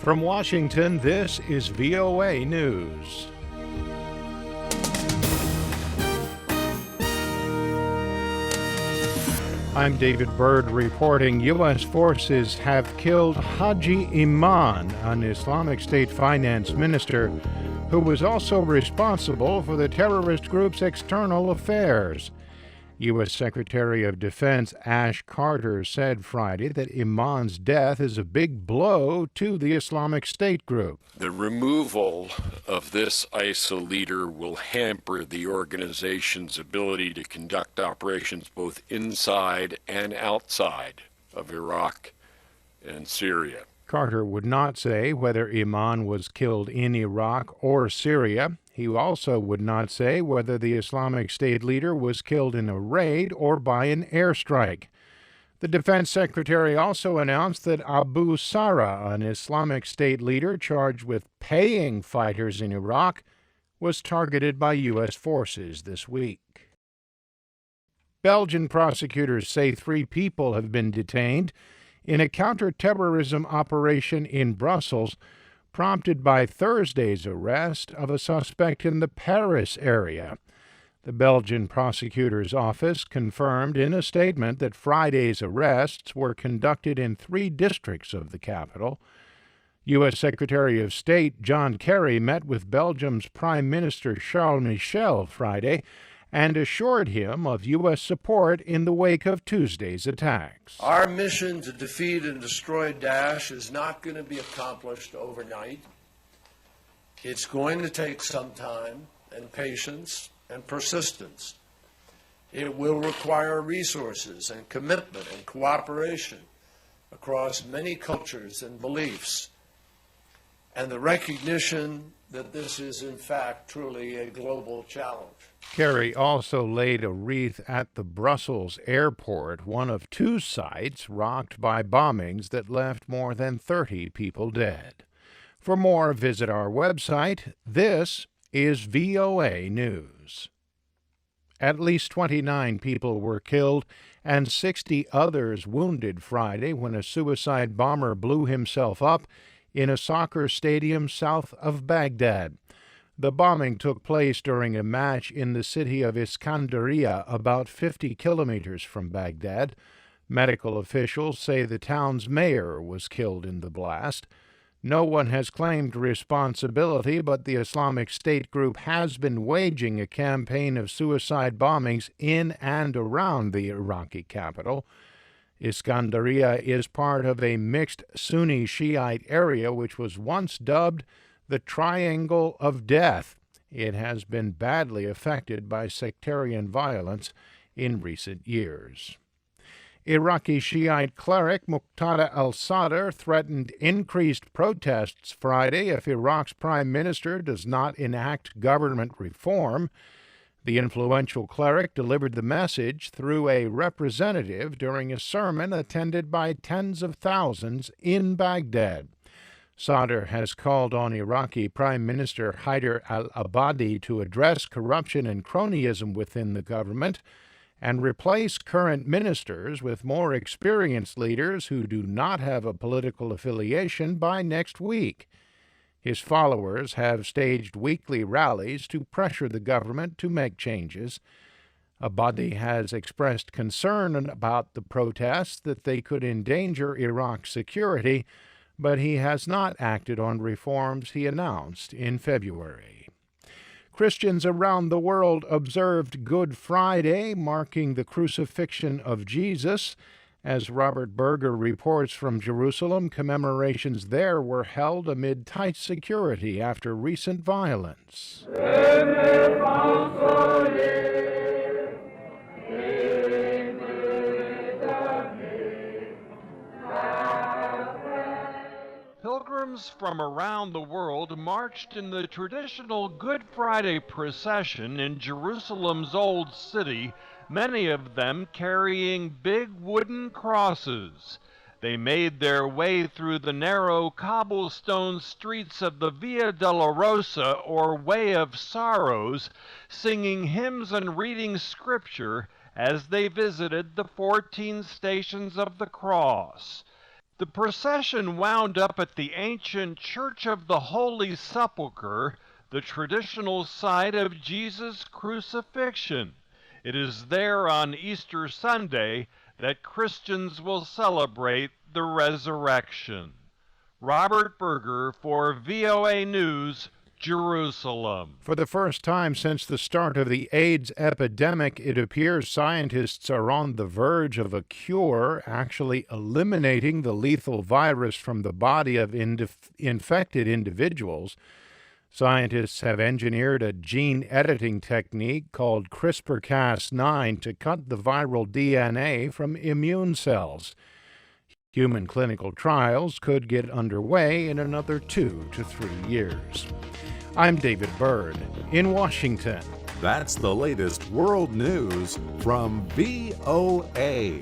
From Washington, this is VOA News. I'm David Byrd reporting U.S. forces have killed Hajji Iman, an Islamic State finance minister who was also responsible for the terrorist group's external affairs. U.S. Secretary of Defense Ash Carter said Friday that Iman's death is a big blow to the Islamic State group. The removal of this ISIL leader will hamper the organization's ability to conduct operations both inside and outside of Iraq and Syria. Carter would not say whether Iman was killed in Iraq or Syria. He also would not say whether the Islamic State leader was killed in a raid or by an airstrike. The defense secretary also announced that Abu Salah, an Islamic State leader charged with paying fighters in Iraq, was targeted by U.S. forces this week. Belgian prosecutors say 3 people have been detained in a counterterrorism operation in Brussels, prompted by Thursday's arrest of a suspect in the Paris area. The Belgian prosecutor's office confirmed in a statement that Friday's arrests were conducted in 3 districts of the capital. U.S. Secretary of State John Kerry met with Belgium's Prime Minister Charles Michel Friday and assured him of U.S. support in the wake of Tuesday's attacks. Our mission to defeat and destroy Daesh is not going to be accomplished overnight. It's going to take some time and patience and persistence. It will require resources and commitment and cooperation across many cultures and beliefs, and the recognition that this is, in fact, truly a global challenge. Kerry also laid a wreath at the Brussels airport, one of 2 sites rocked by bombings that left more than 30 people dead. For more, visit our website. This is VOA News. At least 29 people were killed and 60 others wounded Friday when a suicide bomber blew himself up in a soccer stadium south of Baghdad. The bombing took place during a match in the city of Iskandariya, about 50 kilometers from Baghdad. Medical officials say the town's mayor was killed in the blast. No one has claimed responsibility, but the Islamic State group has been waging a campaign of suicide bombings in and around the Iraqi capital. Iskandariya is part of a mixed Sunni Shiite area which was once dubbed the Triangle of Death. It has been badly affected by sectarian violence in recent years. Iraqi Shiite cleric Muqtada al-Sadr threatened increased protests Friday if Iraq's prime minister does not enact government reform. The influential cleric delivered the message through a representative during a sermon attended by tens of thousands in Baghdad. Sadr has called on Iraqi Prime Minister Haider al-Abadi to address corruption and cronyism within the government and replace current ministers with more experienced leaders who do not have a political affiliation by next week. His followers have staged weekly rallies to pressure the government to make changes. Abadi has expressed concern about the protests that they could endanger Iraq's security, but he has not acted on reforms he announced in February. Christians around the world observed Good Friday, marking the crucifixion of Jesus. As Robert Berger reports from Jerusalem, commemorations there were held amid tight security after recent violence. Pilgrims from around the world marched in the traditional Good Friday procession in Jerusalem's Old City, many of them carrying big wooden crosses. They made their way through the narrow cobblestone streets of the Via Dolorosa, or Way of Sorrows, singing hymns and reading scripture as they visited the 14 stations of the cross. The procession wound up at the ancient Church of the Holy Sepulchre, the traditional site of Jesus' crucifixion. It is there on Easter Sunday that Christians will celebrate the resurrection. Robert Berger for VOA News, Jerusalem. For the first time since the start of the AIDS epidemic, it appears scientists are on the verge of a cure, actually eliminating the lethal virus from the body of infected individuals. Scientists have engineered a gene editing technique called CRISPR-Cas9 to cut the viral DNA from immune cells. Human clinical trials could get underway in another 2 to 3 years. I'm David Byrd in Washington. That's the latest world news from VOA.